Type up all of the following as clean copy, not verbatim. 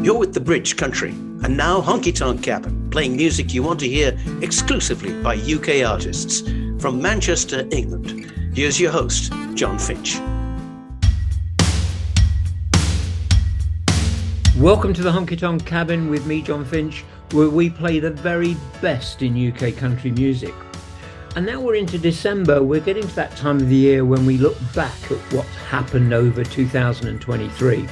You're with the Bridge Country, and now Honky Tonk Cabin, playing music you want to hear exclusively by UK artists. From Manchester, England, here's your host, John Finch. Welcome to the Honky Tonk Cabin with me, John Finch, where we play the very best in UK country music. And now we're into December, we're getting to that time of the year when we look back at what's happened over 2023.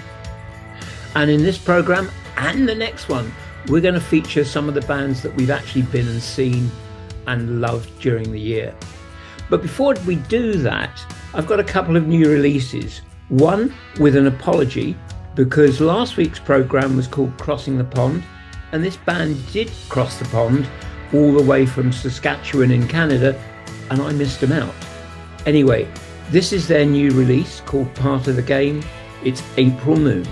And in this programme and the next one, we're going to feature some of the bands that we've actually been and seen and loved during the year. But before we do that, I've got a couple of new releases. One with an apology, because last week's programme was called Crossing the Pond, and this band did cross the pond all the way from Saskatchewan in Canada, and I missed them out. Anyway, this is their new release called Part of the Game. It's April Moon.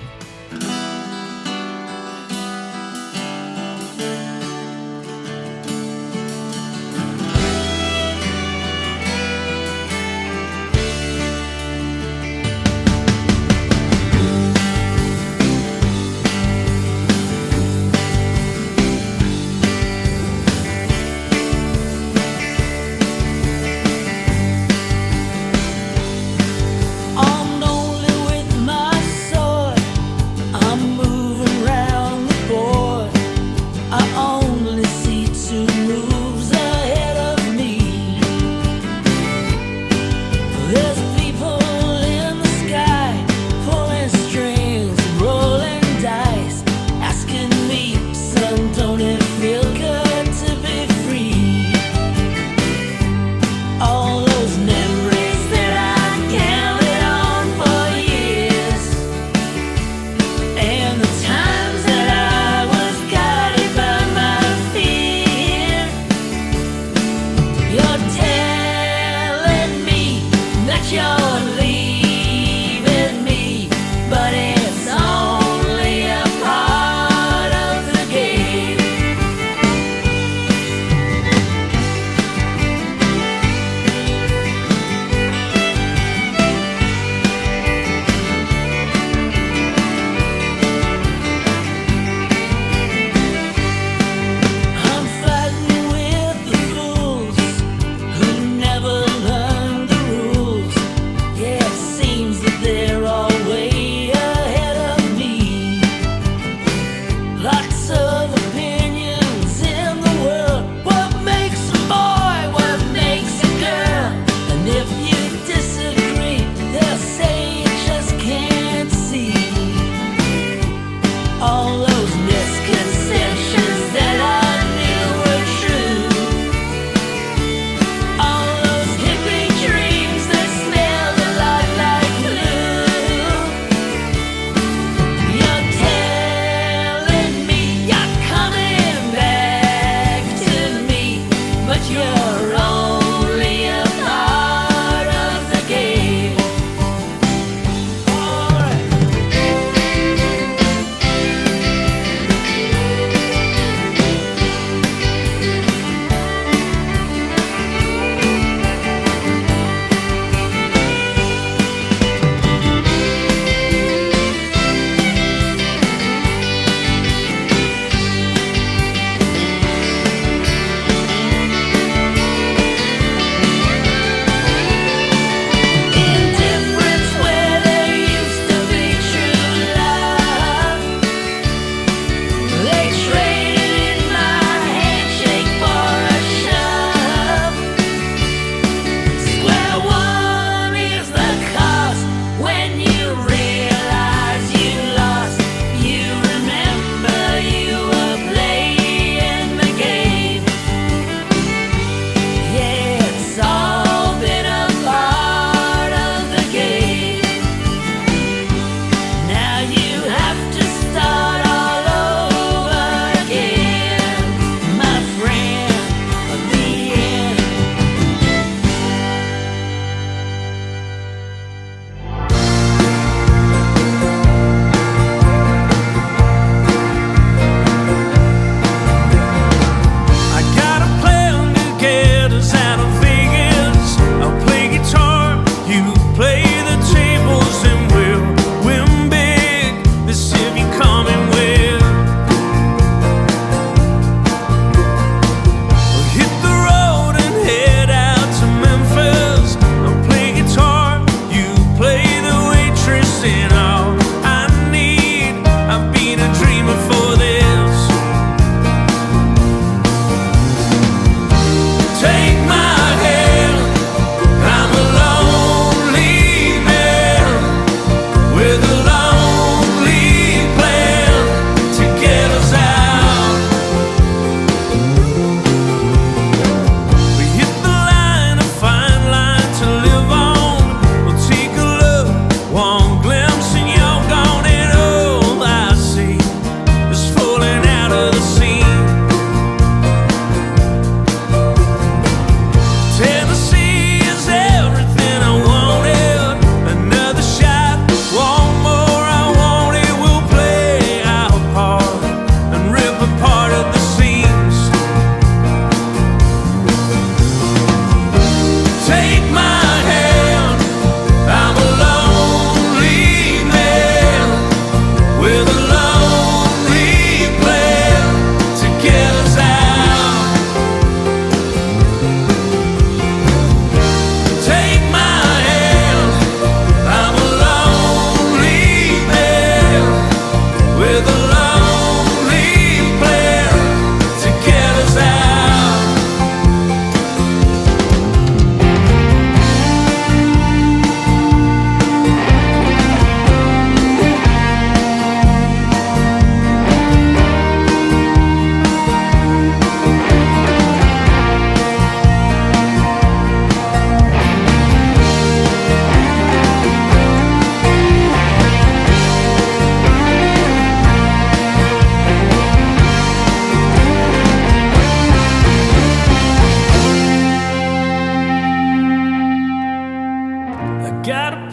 Armed only with my sword,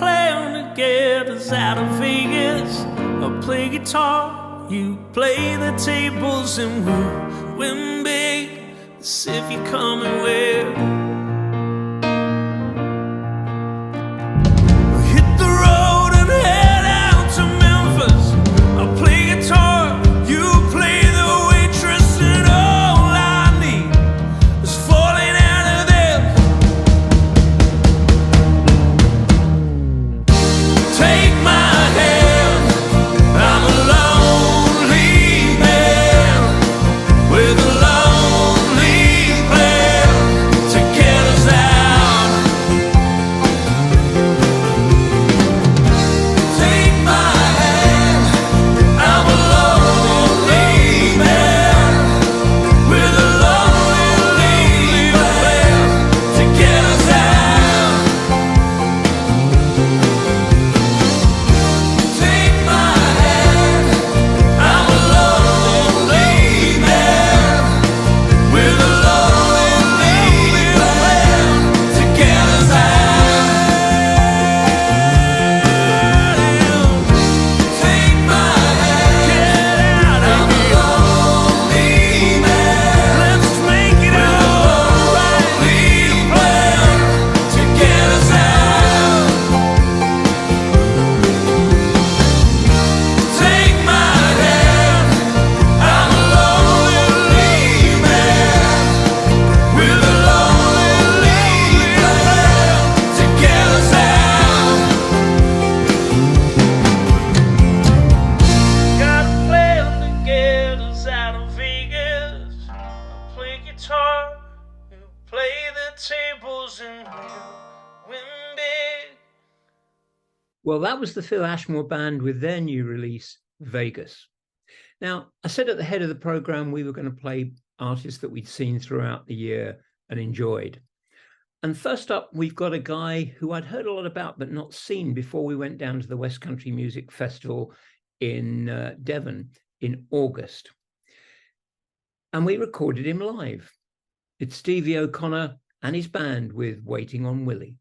plan to get us out of Vegas. I'll play guitar, you play the tables, and we'll win big. As if you're coming with. Hit the road and head out to Memphis. I'll play guitar, you play the waitress, and all I need is falling out of there. Take my hand, I'm a lonely man with a lonely plan to get us out. Take my hand, I'm a lonely man with a lonely plan to get us out. Take my hand, I'm a lonely man with a lonely plan to get us out. Take my hand, I'm a lonely man. Let's make it alright. Lonely plan to get us out. Take my hand, I'm a lonely man with a lonely plan to get us out. Got a plan to get us out of Vegas. I'll play guitar, you play the tables, and we'll win big. Well, that was the Phil Ashmore Band with their new release, Vegas. Now, I said at the head of the program we were going to play artists that we'd seen throughout the year and enjoyed. And first up, we've got a guy who I'd heard a lot about but not seen before we went down to the West Country Music Festival in Devon in August. And we recorded him live. It's Stevie O'Connor and his band with Waiting on Willie.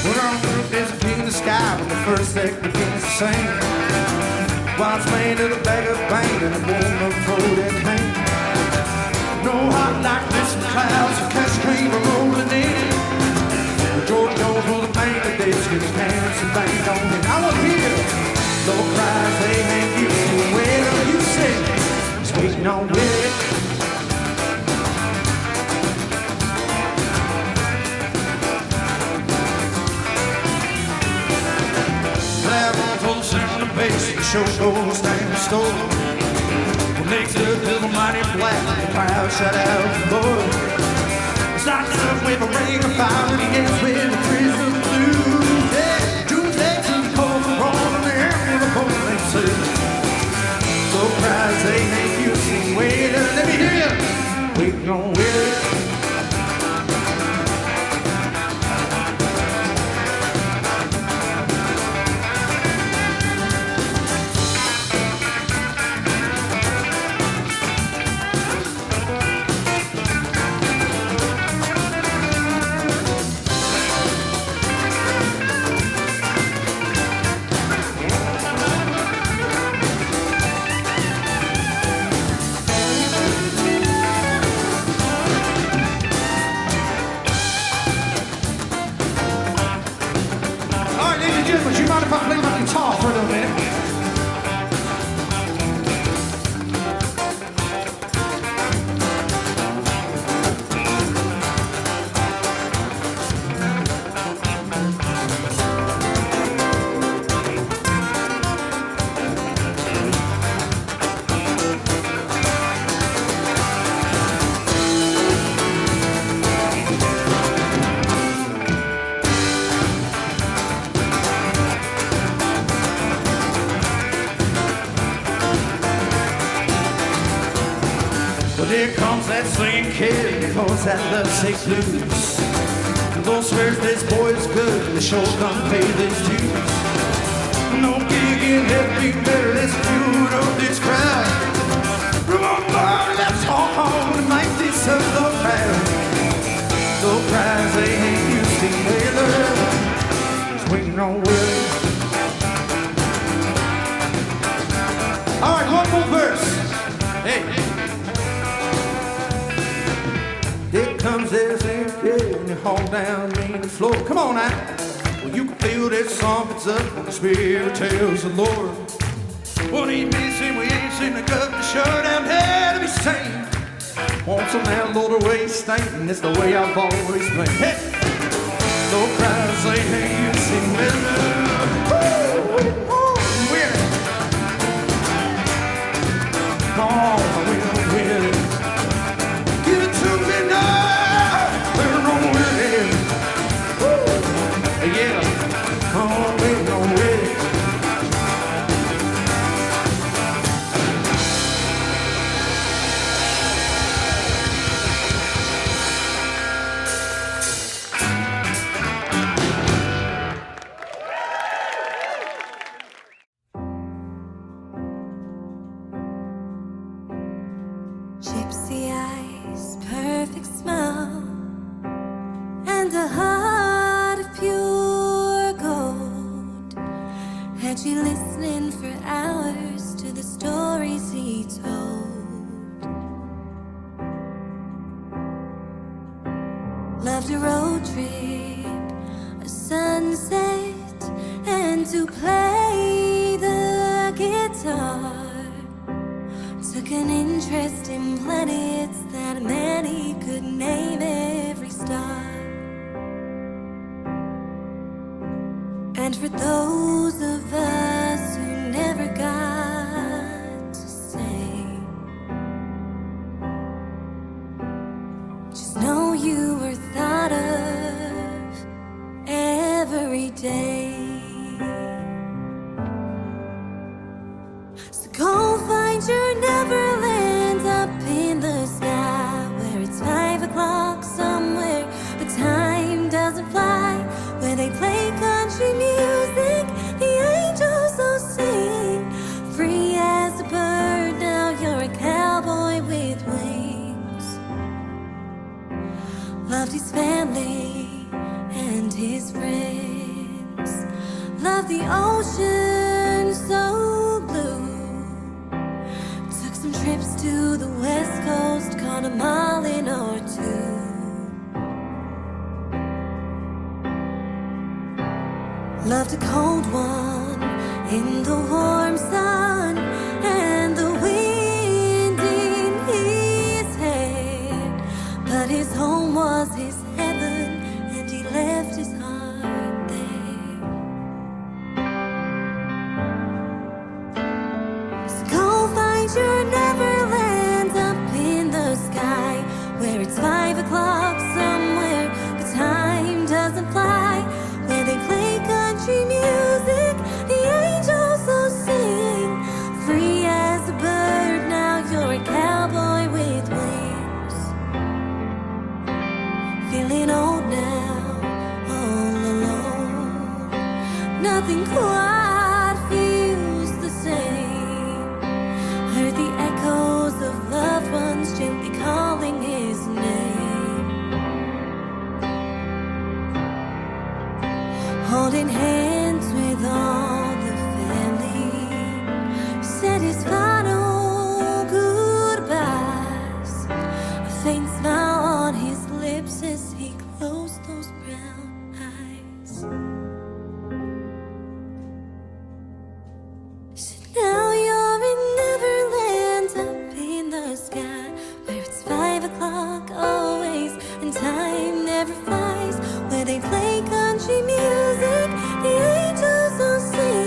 When our roof is in the sky, when the first act begins to sing, while it's playing to the back of bang and it won't unfold that pain. No hot like this in clouds, a cascade are rolling in. The George goes for the bank, the disc gets pants and bang on it. I will hear low cries, they hang you, where you sit, it's waiting on Willie. The show goes down the store. When they took the mighty black, the crowd shut out the door. It's like up with a ring of fire and he gets with the prison blues. Yeah, Tuesday to the cold and wrong and the air with a cold thing too. So cries they ain't you sing, wait, let me hear you. Waiting on Willie. If I play my guitar for a little minute. Well, here comes that swinging kid, because that love sick blues. Those swears this boy is good, and the show done pay this dues. No gig in hell be better, let's fuel up this crowd. Remember, let's all home and make this up the crowd. The prize they ain't used to Taylor is waiting on Willie. All right, one more verse. Hey. Here comes this empty and you haul down the floor. Come on now. Well, you can feel this song, it's up when the spirit tells the Lord. What ain't missing, we ain't seen the gut to shut down hell to be sane. Want some landlord away stinking, it's the way I've always played. Hey! No cries, they ain't you sing with me. Oh, Willie. Give it to me now. We're on Willie. Yeah. Oh, we're on Willie. Gypsy eyes, perfect smile, and a heart of pure gold. Had you listening for hours to the stories he told? Loved a road trip, a sunset, and to play the guitar. Took an interest in planets that meant he could name every star. And for those of us who never got to say, just know you were thought of every day. So go find your Neverland up in the sky, where it's 5 o'clock somewhere, but time doesn't fly. Where they play country music, the angels will sing. Free as a bird, now you're a cowboy with wings. Loved his family and his friends. Loved the ocean so blue. Took some trips to the west coast, caught a marlin or two. Loved a cold one in the warm sun, and the wind in his hair. But his home was his heaven, and he left his heart there. So go find your Neverland up in the sky, where it's 5 o'clock somewhere, but time doesn't fly. Where they play country music, the angels will sing. Free as a bird, now you're a cowboy with wings. Feeling old now, all alone. Nothing quite feels the same. Heard the echoes of loved ones gently calling his name. Holding hands with all the family, said his final goodbyes. A faint smile on his lips as he closed those brown eyes. Said now you're in Neverland up in the sky, where it's 5 o'clock always and time never flies. Where they play country music, the angels will sing.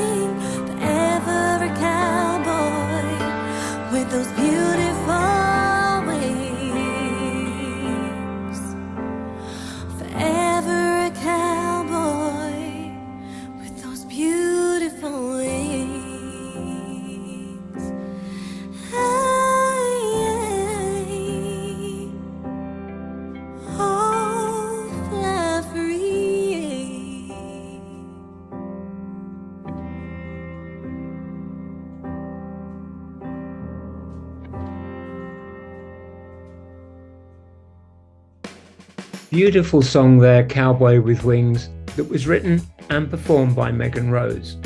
Beautiful song there, Cowboy with Wings, that was written and performed by Megan Rose.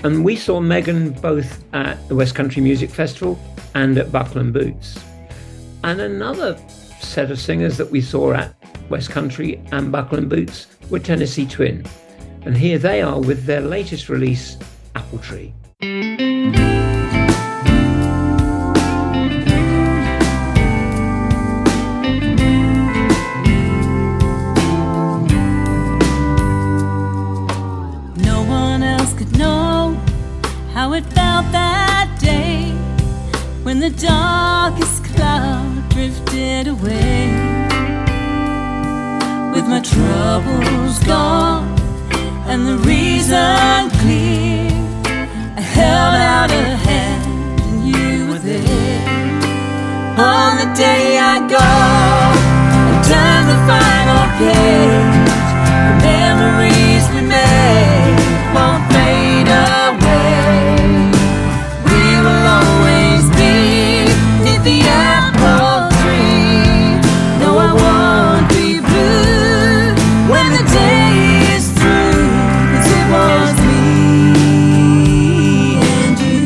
And we saw Megan both at the West Country Music Festival and at Buckle and Boots. And another set of singers that we saw at West Country and Buckle and Boots were Tennessee Twin. And here they are with their latest release, Apple Tree. How it felt that day when the darkest cloud drifted away. With my troubles gone and the reason clear, I held out a hand and you were there. On the day I go and turn the final page, the memories we made won't fade away. The apple tree. No, I won't be blue when the day is through, 'cause it was me and you.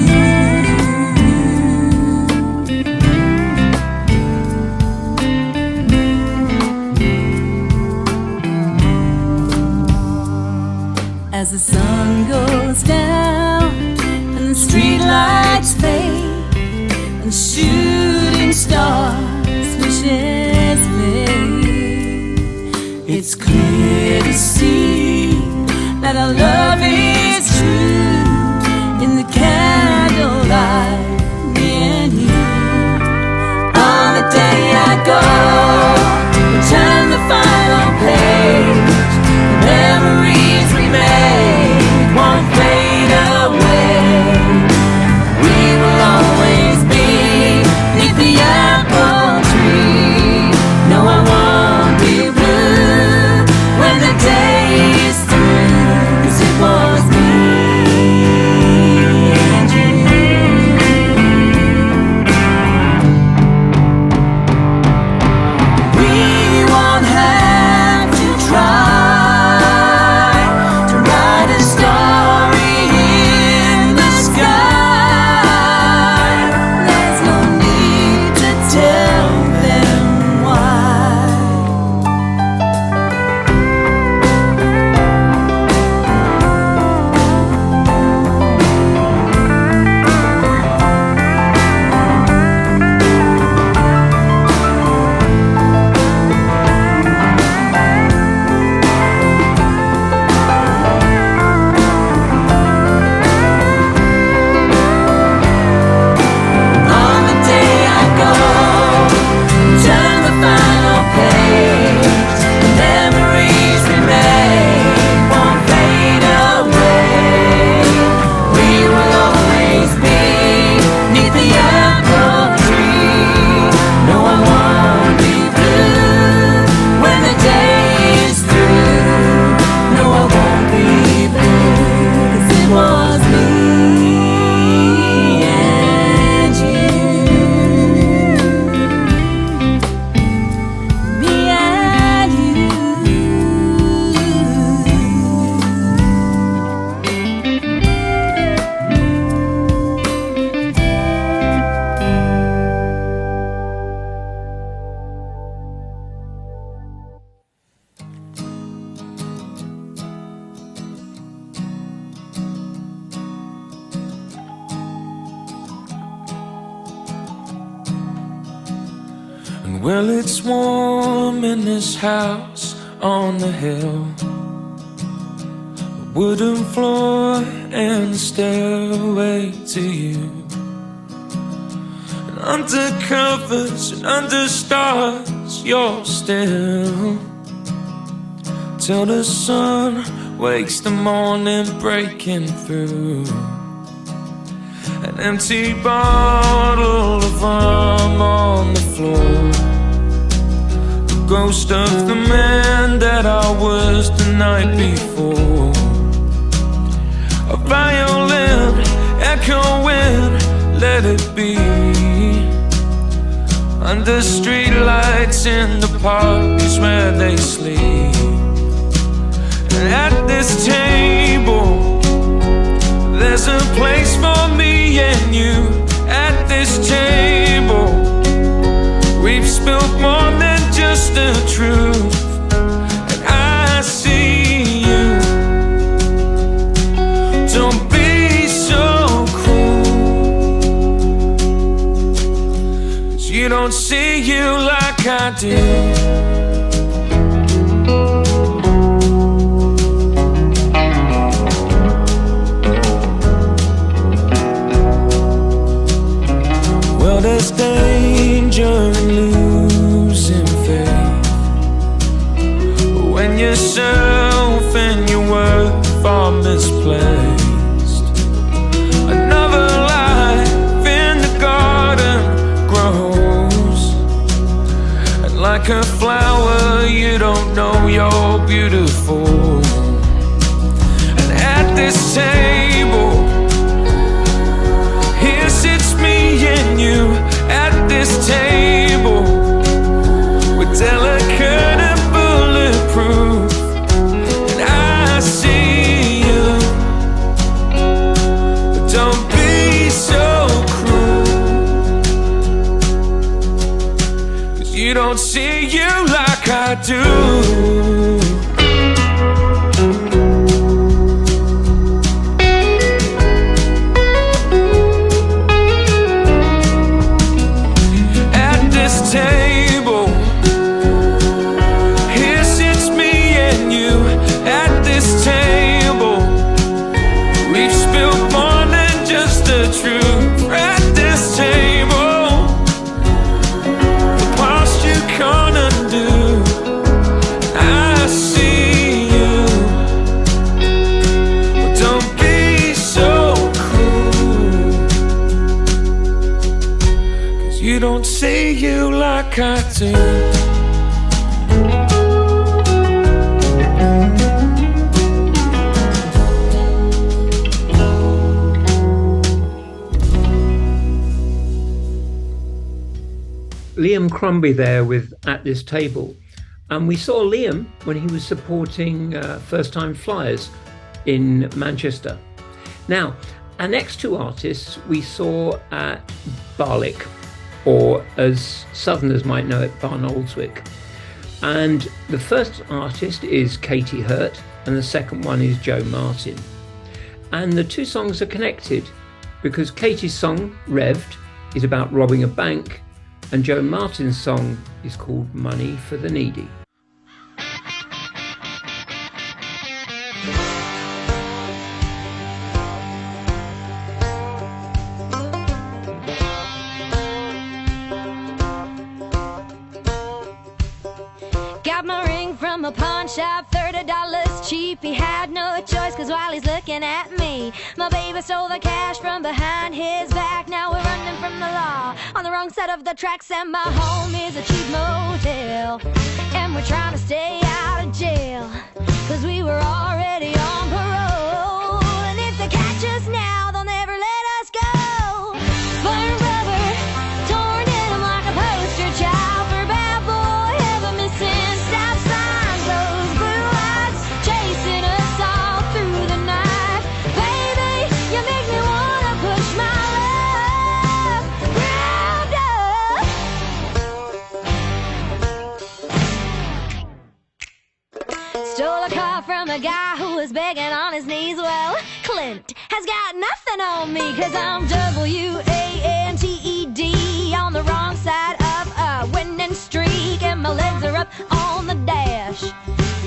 As the sun goes down and the streetlights fade and shooting stars wishes made, it's clear to see that our love is true in the candlelight, me and you. On the day I go and turn the final page, the memories we made won't fade away. We will always the apple tree. No, I won't be blue when the day is through, 'cause it was me and you. We won't have to try to write a story in the sky. Well, it's warm in this house on the hill, a wooden floor and the stairway to you. And under covers and under stars, you're still, till the sun wakes the morning breaking through. An empty bottle of rum on the floor, the ghost of the man that I was the night before. A violin echoing, let it be. under streetlights in the park is where they sleep. And at this table, there's a place for me and you. At this table, we've spilled more than just the truth. And I see you. Don't be so cruel, 'cause you don't see you like I do. Well, there's danger in losing faith when yourself and your worth are misplaced. Another life in the garden grows, and like a flower you don't know you're beautiful. And at this table, here sits me and you. At this table, we're delicate and bulletproof. And I see you, but don't be so cruel, 'cause you don't see you like I do. Table, here sits me and you. At this table, we've spilled more than just the truth. At this table, the past you can't undo. I see you, but don't be so cruel, 'cause you don't see you like I do. Liam Crombie there with At This Table. And we saw Liam when he was supporting First Time Flyers in Manchester. Now, our next two artists we saw at Barlick, or as Southerners might know it, Barnoldswick. And the first artist is Katie Hurt and the second one is Joe Martin. And the two songs are connected because Katie's song, Revved, is about robbing a bank, and Joe Martin's song is called Money for the Needy. Got my ring from a pawn shop, $30 cheap. He had no choice, cause while he's looking at me, my baby stole the cash from behind his back. Now we're running from the law on the wrong side of the tracks, and my home is a cheap motel, and we're trying to stay out of jail, cause we were already on parole. And if they catch us now, they'll never let us go. Burn rubber, torn denim like a poster child for bad boy ever missing stop signs. Those blue lights chasing us all through the night. Baby, you make me wanna push my love round up. Stole a car from a guy who was begging on his knees. Well, Clint has got nothing on me, cause I'm WANTED on the wrong side of a winning streak, and my legs are up on the dash,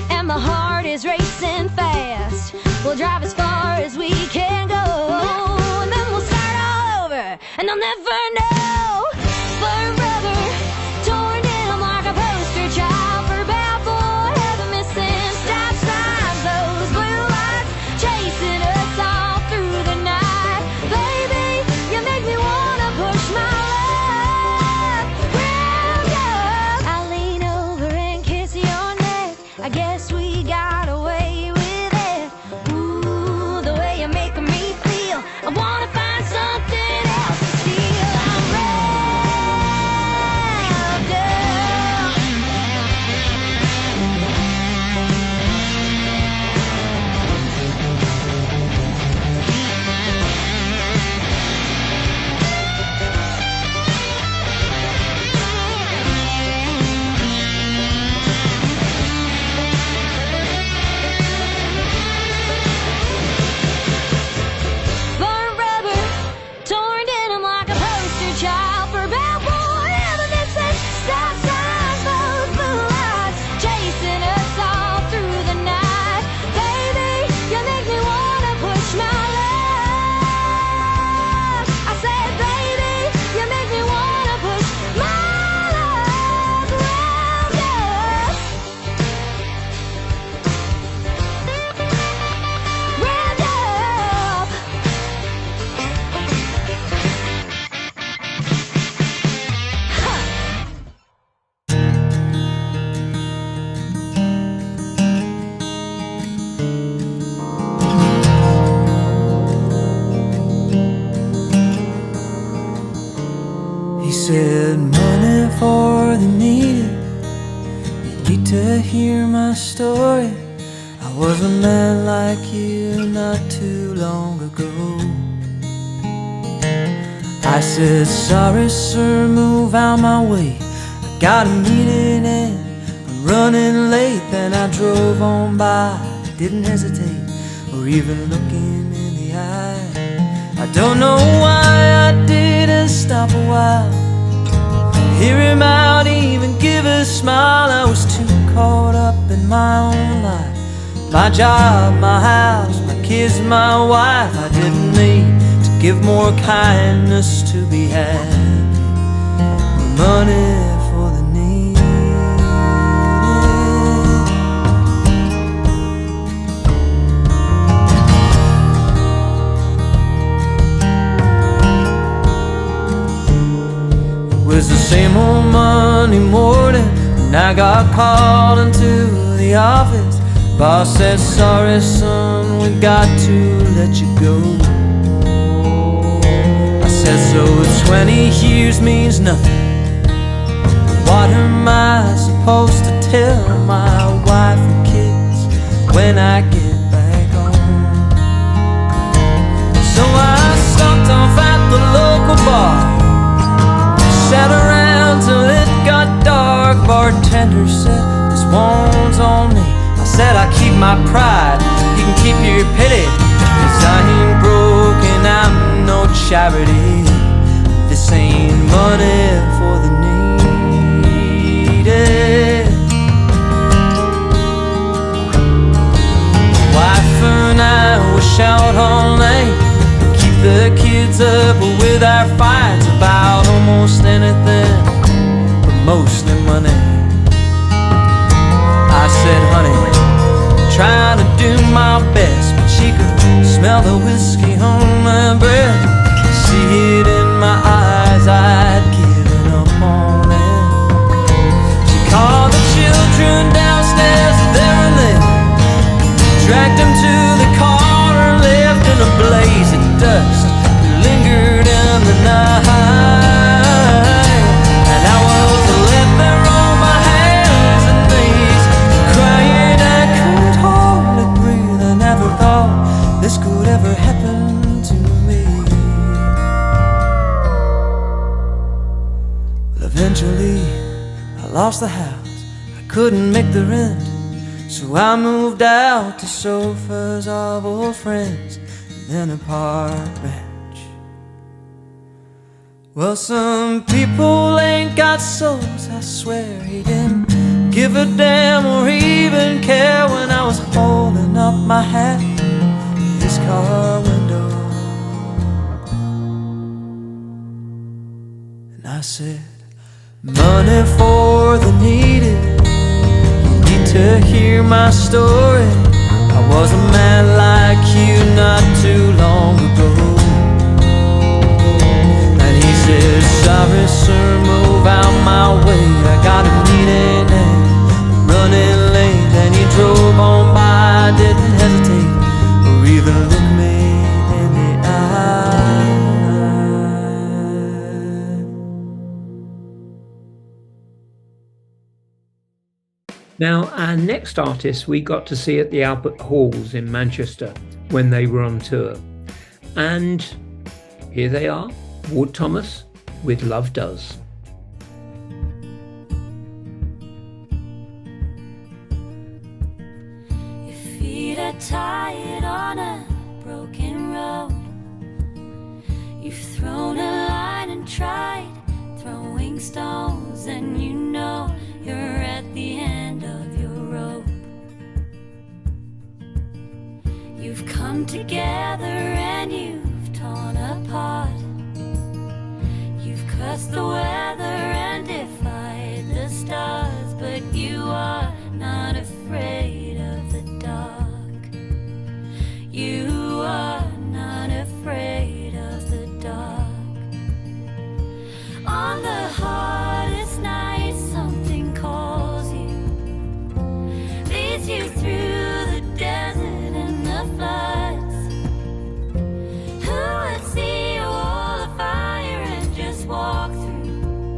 and my heart is racing fast. We'll drive as far as we can go, and then we'll start all over, and I'll never know. Burn rubber, torn denim like a poster child for bad boy ever missing stop signs. Those blue lights chasing us all through the night. Baby, you make me wanna push my love round up. I lean over and kiss your neck, I guess we got away with it. Ooh, the way you're making me feel, I wanna find something else to steal. I'm story. I was a man like you not too long ago. I said, sorry sir, move out my way, I got a meeting and I'm running late. Then I drove on by, didn't hesitate or even look him in the eye. I don't know why I didn't stop a while, hear him out, even give a smile. I was too caught up in my own life, my job, my house, my kids, my wife. I didn't need to give more kindness to be had, money for the needed. It was the same old Monday morning when I got called into the office. Boss said, sorry son, we got to let you go. I said, so 20 years means nothing, what am I supposed to tell my wife and kids when I get back home? So I stopped off at the local bar, sat around till it got dark. Bartender said, this one's on me. I said, I keep my pride, you can keep your pity, 'cause I ain't broke and I'm no charity. This ain't money for the needed. Wife and I was out all night, keep the kids up with our fights about almost anything, but mostly money. I said, honey, trying to do my best, but she could smell the whiskey on my breath, see it in my eyes, I'd given up on it. She called the children downstairs, there and then dragged them to the car and left in a blaze of dust. We lingered in the night, and I was left there on my hands and knees, crying I couldn't hardly breathe. I never thought this could ever happen to me. Well, eventually I lost the house, I couldn't make the rent, so I moved out to sofas of old friends and then a park bench. Well, some people ain't got souls, I swear he didn't give a damn or even care when I was holding up my hat in his car window. And I said, money for the needed, you need to hear my story. I was a man like you not too long ago. And he said, sorry sir, move out my way, I got a meeting and I'm running late. And he drove on by, didn't hesitate or even look me in the eye. Now, our next artist we got to see at the Albert Halls in Manchester when they were on tour. And here they are, Ward Thomas with Love Does. Your feet are tired on a broken road. You've thrown a line and tried throwing stones, and you know you're at the end of your rope. You've come together and you've torn apart. You've cursed the weather and defied the stars, but you are not afraid of the dark. You are not afraid of the dark. On the hardest night, something calls you, leads you through the desert and the floods. Who would see a wall of fire and just walk through?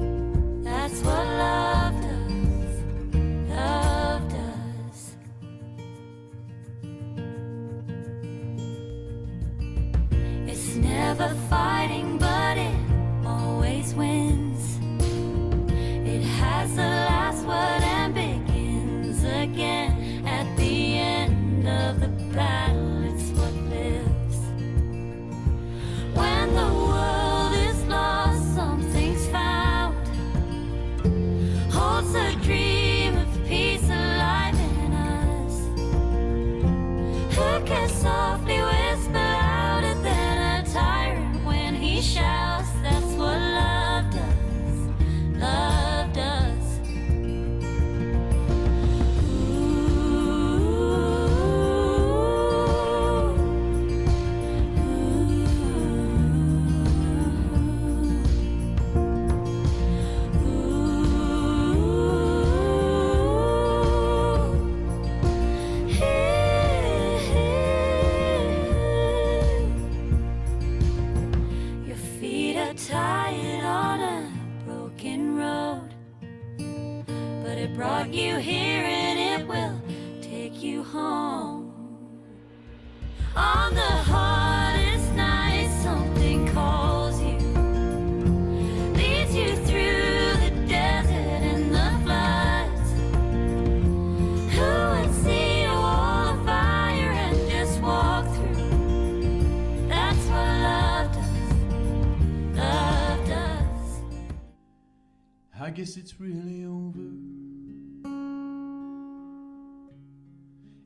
guess it's really over.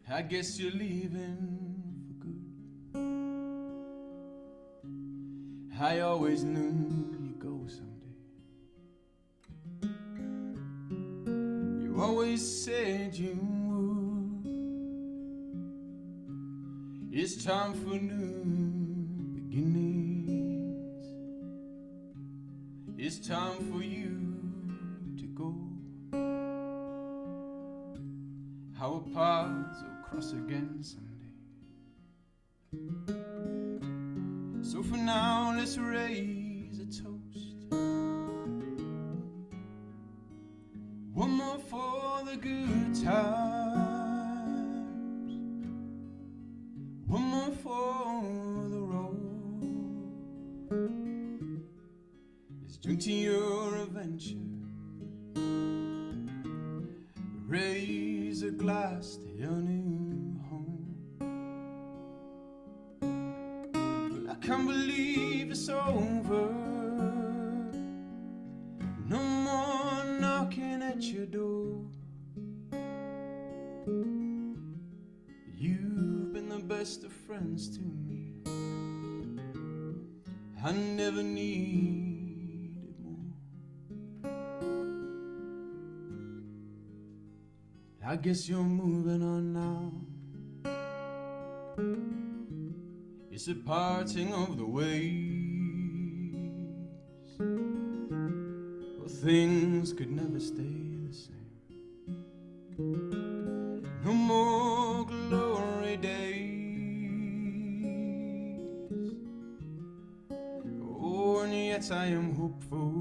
I guess you're leaving for good. I always knew you'd go someday. You always said you would. It's time for new beginnings. It's time for you to go. Our paths will cross again someday. So for now, let's raise a toast. One more for the good times. One more for the road. Let's drink to your adventure. Raise a glass to your new home. I can't believe it's over. No more knocking at your door. You've been the best of friends to me. I never needed more. I guess you're moving on now. It's a parting of the ways. Well, things could never stay the same. No more glory days. Oh, and yet I am hopeful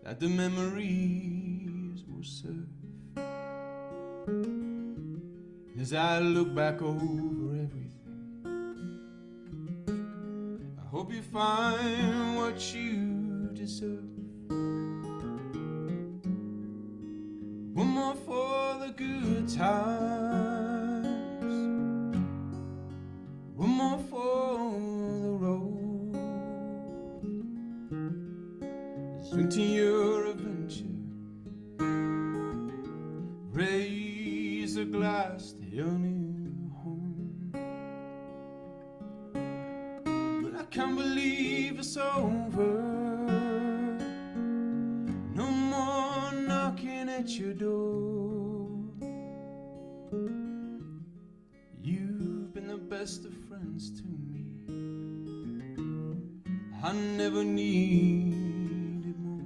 that the memories will serve. As I look back over everything, I hope you find what you deserve. One more for the good times. One more for the road. Let's drink to your adventure. Raise a glass to your new home. But I can't believe it's over. No more knocking at your door. You've been the best of friends to me. I never needed more.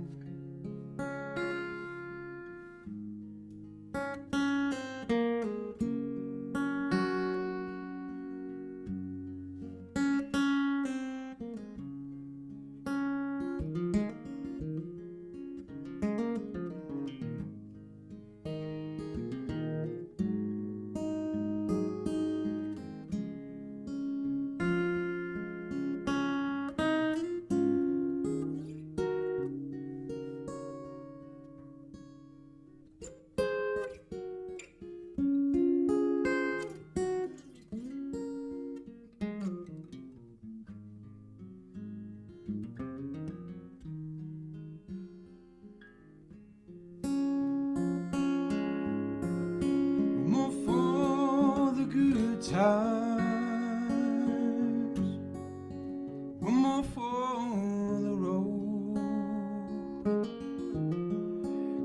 More for the good times. One more for the road.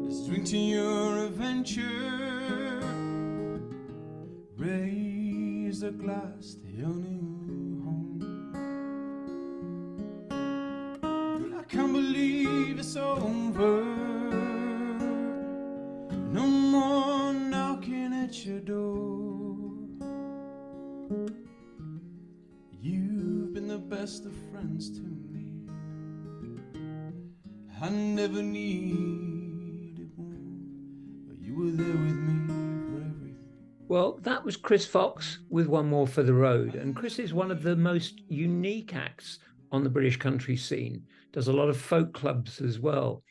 Let's drink to your adventure. Raise a glass to your new home. But I can't believe it's over. No more knocking at your door. You've been the best of friends to me. I never needed more, but you were there with me for everything. Well, that was Chris Fox with One More for the Road. And Chris is one of the most unique acts on the British country scene, does a lot of folk clubs as well.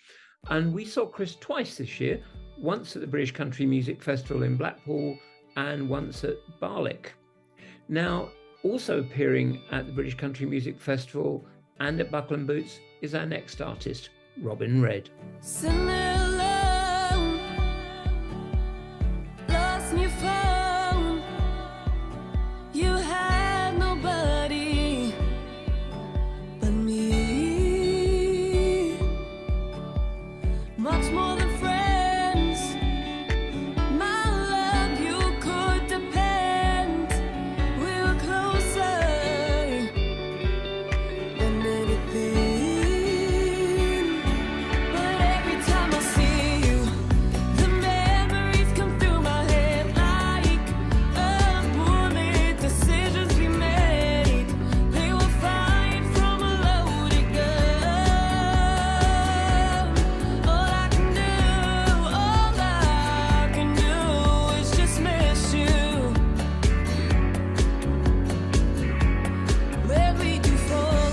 And we saw Chris twice this year, once at the British Country Music Festival in Blackpool and once at Barlick. Now, also appearing at the British Country Music Festival and at Buckle and Boots is our next artist, Robin Red. Sitting alone, lost in your phone. You had nobody but me. Much more than friends. My love, you could depend. We were closer than anything. But every time I see you, the memories come through my head like a bullet. Decisions we made, they were fired from a loaded gun. All I can do is just miss you. Where we do fall,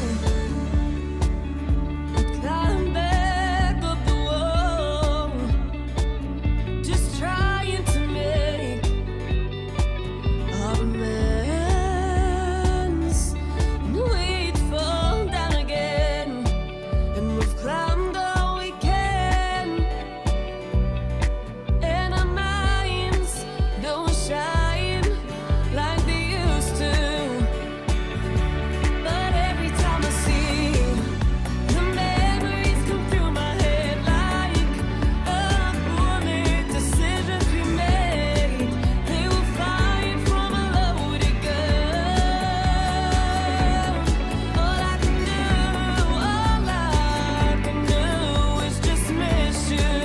climb back up the wall, just trying to make amends. And we'd fall down again, and we've climbed all we can, and our minds don't shine like they used to. But every time I see you, the memories come through my head like a bullet. Decisions we made, they were fired from a loaded gun. All I can do is just miss you.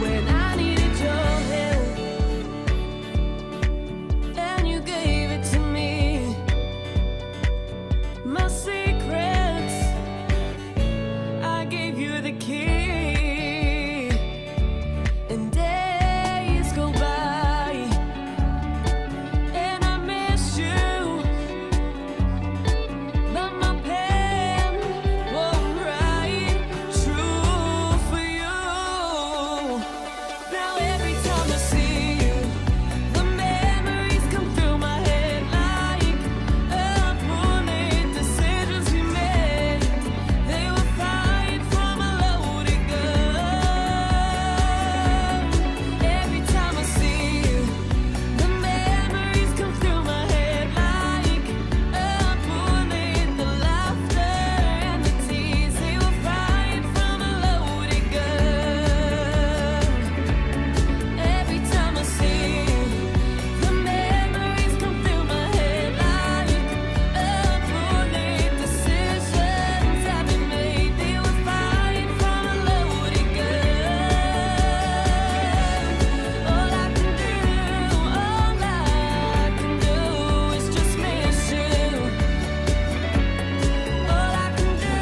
When I needed your help, and you gave it to me. My secrets, I gave you the key. And days go by, and I miss you. But my pen won't write true for you. Now every time I see you, the memories come through my head like a bullet. Decisions we made, they were fired from a loaded gun. Every time I see you, the memories come through my head like a bullet. The laughter and the tears, they were fired from a loaded gun. Every time I see you, the memories come through my head like a bullet. Decisions I've been made, they were fired from a loaded gun. All I can do is just miss you. All I can do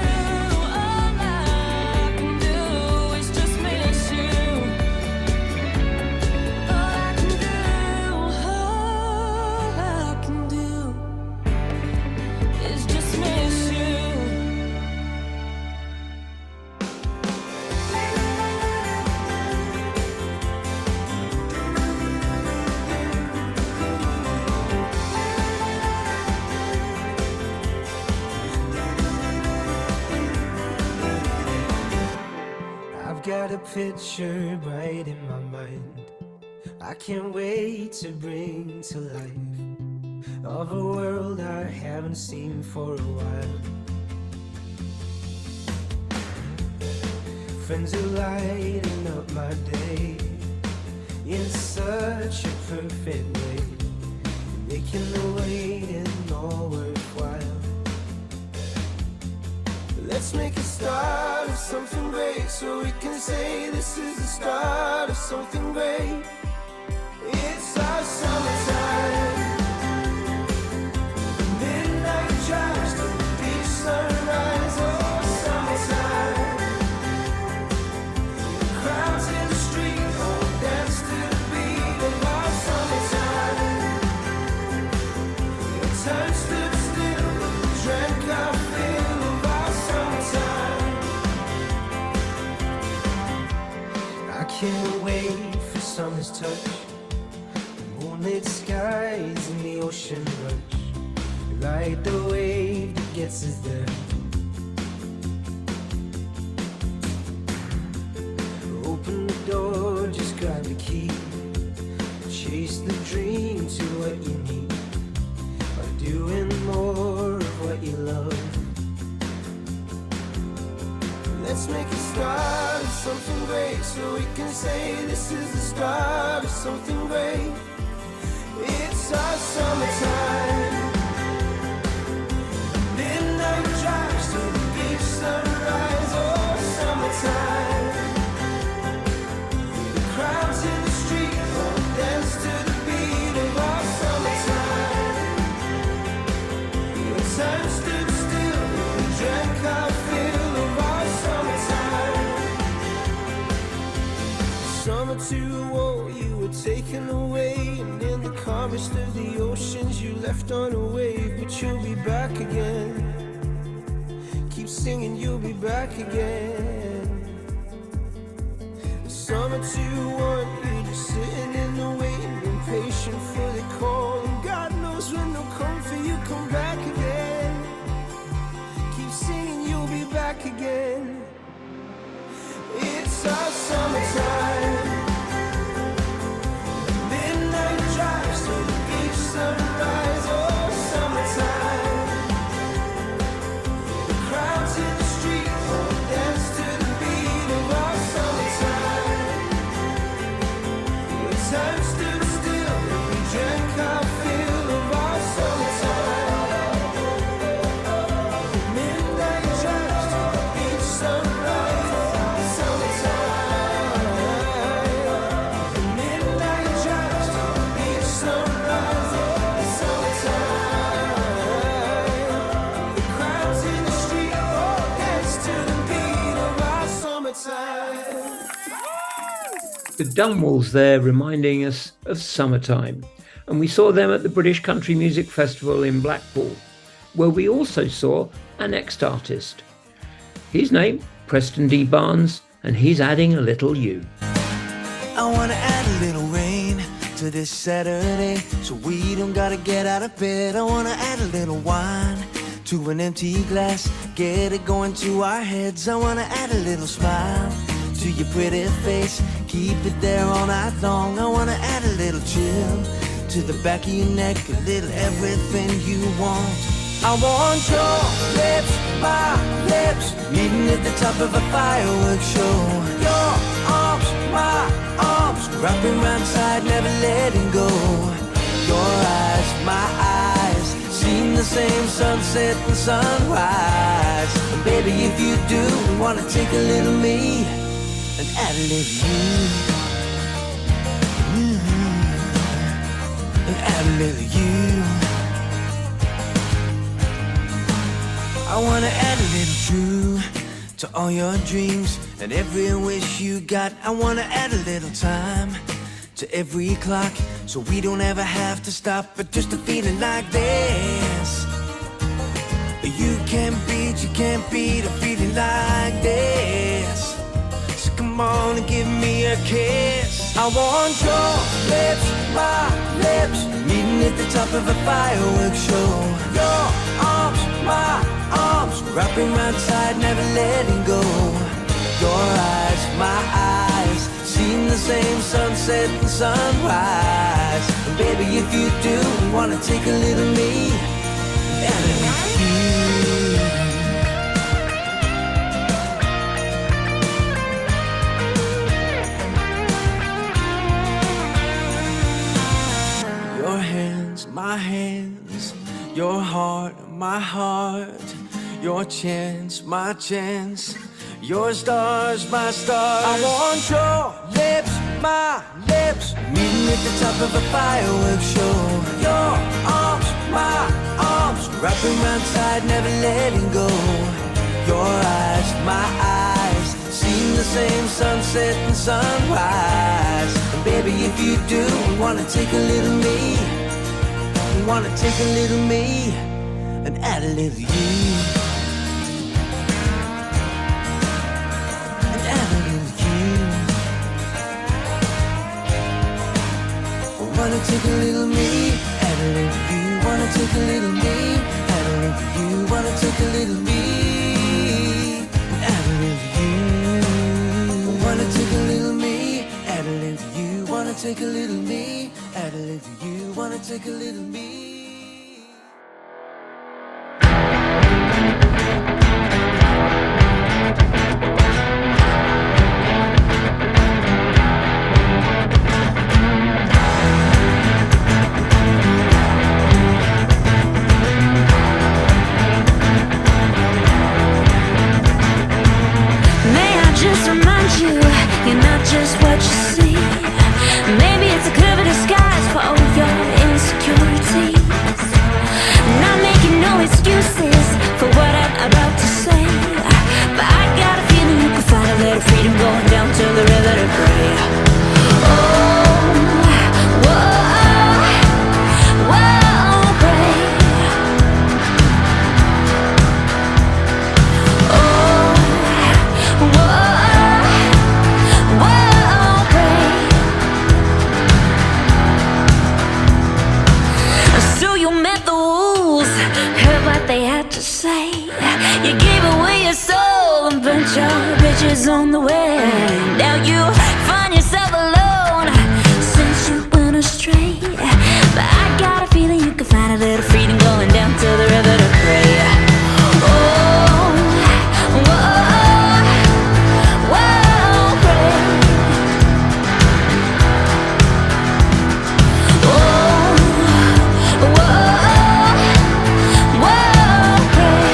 is just miss you. All I can do is just miss you. I've got a picture bright in my mind. I can't wait to bring to life of a world I haven't seen for a while. Friends are lighting up my day in such a perfect way, making the waiting all worthwhile. Let's make a start of something great, so we can say this is the start of something great. It's our summertime. Midnight drives to the beach, sunrise, oh summertime. The crowds in the street all dance to the beat of our summertime. Your time stood still, drank our fill of our summertime. I can't wait for summer's touch, moonlit skies and the ocean rush, like the wave that gets us there. chase the dream to what you need by doing more of what you love. Let's make a start of something great, so we can say this is the start of something great. It's our summertime. Midnight drives to the beach, sunrise, oh summertime. The crowds in the street all dance to the beat of our summertime. When time stood still, we drank our fill of our summertime. Summer too old, you were taken away, and in the calmest of the oceans you left on a wave. But you'll be back again. Keep singing, you'll be back again. Summer too warm, you just sitting in the waiting, impatient for the call. And God knows when they'll come for you, come back again. Keep singing, you'll be back again. It's our summertime. Midnight drives to the beach, sunrise, oh summertime. The crowds in the street all dance to the beat of our summertime. When time stood still, we drank our fill of our summertime. Midnight drives to the beach, sunrise, oh summertime. Midnight drives to the beach, sunrise, oh summertime. The crowds in the street all dance to the beat of our summertime. The Dunwalls there reminding us of summertime. And we saw them at the British Country Music Festival in Blackpool, where we also saw our next artist. His name, Preston D. Barnes, and he's adding a little you. I wanna add a little rain to this Saturday, so we don't gotta get out of bed. I wanna add a little wine to an empty glass, get it going to our heads. I wanna add a little smile to your pretty face, keep it there all night long. I wanna add a little chill to the back of your neck, a little everything you want. I want your lips, my lips, meeting at the top of a fireworks show. Your arms, my arms, wrapping around tight, never letting go. Your eyes, my eyes, seeing the same sunset and sunrise. And baby, if you do wanna take a little me and add a little you, and add a little you. I wanna add a little true to all your dreams and every wish you got. I wanna add a little time to every clock, so we don't ever have to stop. But just a feeling like this, you can't beat a feeling like this. So come on and give me a kiss. I want your lips, my lips, meeting at the top of a fireworks show. Your arms, my arms, wrapping around tight, never letting go. Your eyes, my eyes, seeing the same sunset and sunrise. And baby, if you do wanna take a little me and a little you. Your hands, my hands, your heart, my heart, your chance, my chance, your stars, my stars. I want your lips, my lips, meeting at the top of a fireworks show. Your arms, my arms, wrapping around tight, never letting go. Your eyes, my eyes, seeing the same sunset and sunrise. And baby, if you do wanna take a little me, wanna take a little me and add a little you, and add a little you. Wanna take a little me, add a little you. Wanna take a little me, add a little you. Wanna take a little me, and add a little you. Wanna take a little me, add a little you. Wanna take a little me, add a little you, wanna take a little me. May I just remind you, you're not just what you see. Maybe it's a clever disguise for all your insecurities. Not making no excuses for what I'm about to say, but I got a feeling you can find a little freedom going down to the river to pray. Oh, whoa, whoa, pray. Oh, whoa, whoa, pray. So you met the wolves, heard what they had to say. You gave away your soul and burnt your bridges on the way. Now you find yourself alone since you went astray. But I got a feeling you can find a little freedom going down to the river to pray. Oh, whoa, whoa, pray. Oh, whoa, whoa, pray.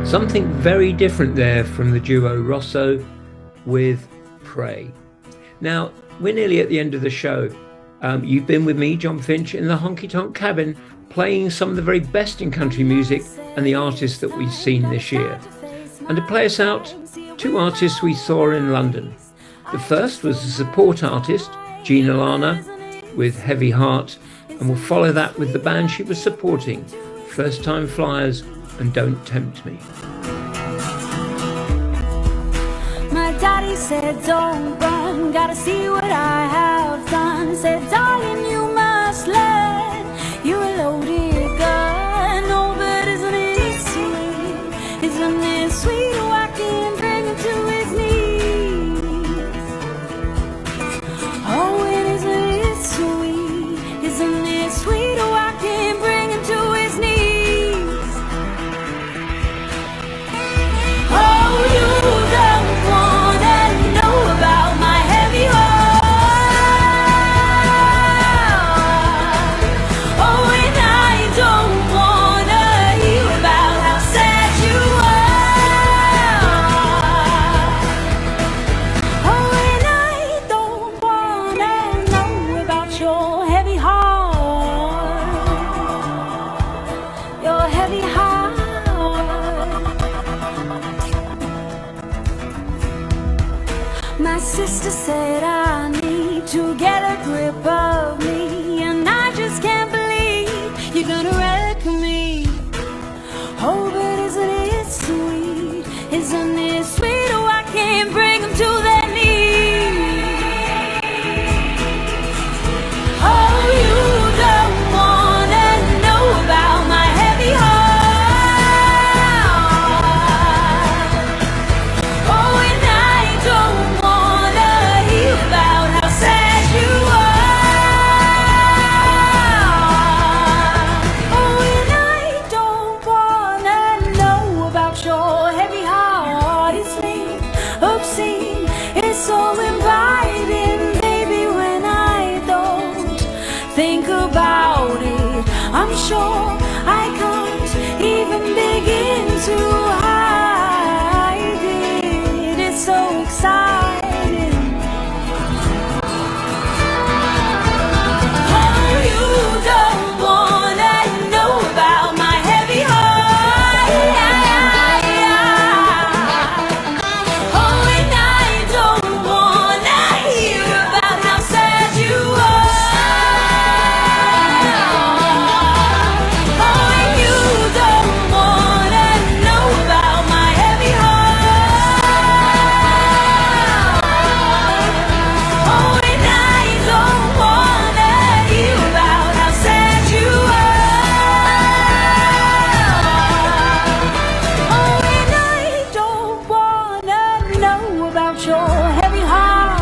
Something very different there from the duo Rosso with Pray. Now, we're nearly at the end of the show. You've been with me, John Finch, in the Honky Tonk Cabin, playing some of the very best in country music and the artists that we've seen this year. And to play us out, two artists we saw in London. The first was the support artist, Gina Lana, with Heavy Heart, and we'll follow that with the band she was supporting, First Time Flyers and Don't Tempt Me. My daddy said, don't run, gotta see what I have done. Said, darling, you must learn, you're a loaded gun. Oh, but isn't it sweet? Isn't it sweet? Oh, I can bring him to his knees. Oh, and isn't it sweet? Isn't it sweet? Oh, I can bring him to his knees. Oh, you don't wanna know about my heavy heart. Oh, and I don't wanna hear about how sad you are. Oh, and I don't wanna know about your heavy heart. Your heavy heart. My sister said I need to get a grip of me, and I just can't believe you're gonna wreck me. Oh, but isn't it sweet? Isn't it sweet? Oh, I can't bring them to their knees. Oh, you don't want shore. I can't even begin to hide it. It's so exciting. Oh, you don't wanna know about my heavy heart. Oh, and I don't wanna hear about how sad you are. Oh, and you don't wanna know about my heavy heart. Oh, and I don't wanna hear about how sad you are. Oh, and I don't wanna know about your heavy heart.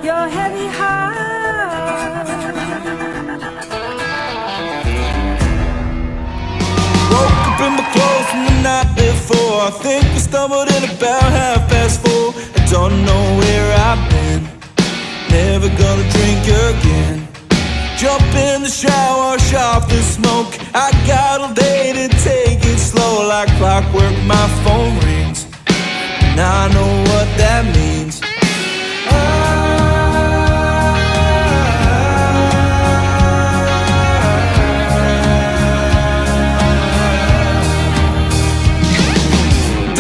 Your heavy heart. Woke up in my clothes from the night before. I think I stumbled in about 4:30. I don't know where I've been. Never gonna drink again. Jump in the shower, wash off the smoke. I got all day to take it slow. Like clockwork, my phone rings. Now I know what that means.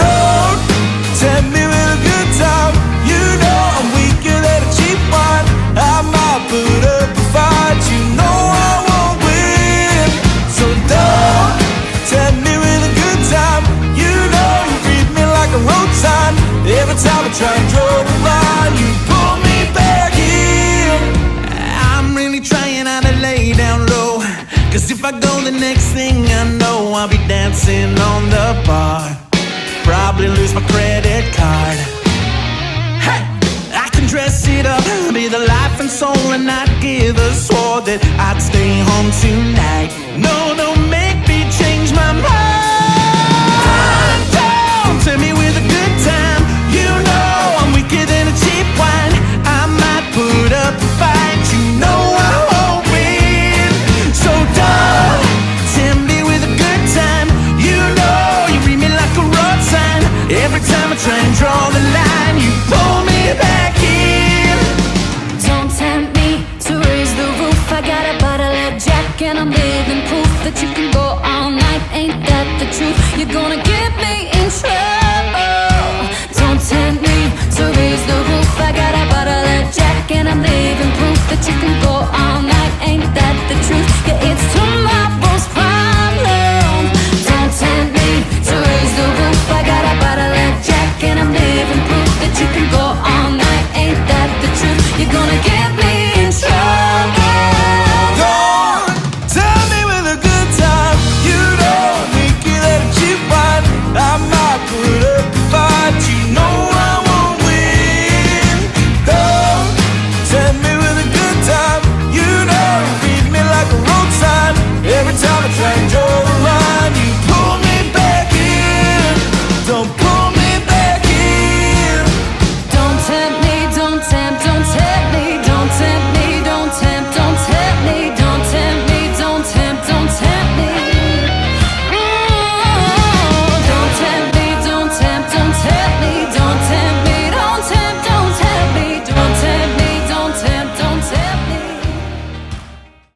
Don't tempt me with a good time. You know I'm weaker than a cheap wine. I might put up a fight. You know I won't win. So don't tempt me with a good time. You know you read me like a road sign. Every time I try and draw the line, you pull me back in. I'm really trying not to lay down low. Cause if I go, the next thing I know, I'll be dancing on the bar. Probably lose my credit card. Hey! I can dress it up, be the life and soul, and I'd give a swore that I'd stay home tonight. No, don't make me change my mind. Don't tell me with a good time. You know I'm weaker than a cheap wine. I might put up a fight. You know I won't win. So don't tempt me with a good time. You know you read me like a road sign. Every time I try and draw the line, you pull me back in. Don't tempt me to raise the roof. I got a bottle of Jack and I'm living proof that you can go all night. Ain't that the truth? You're gonna get me in trouble. Don't tempt me to raise the roof. I got a bottle of Jack and I'm living proof that you can go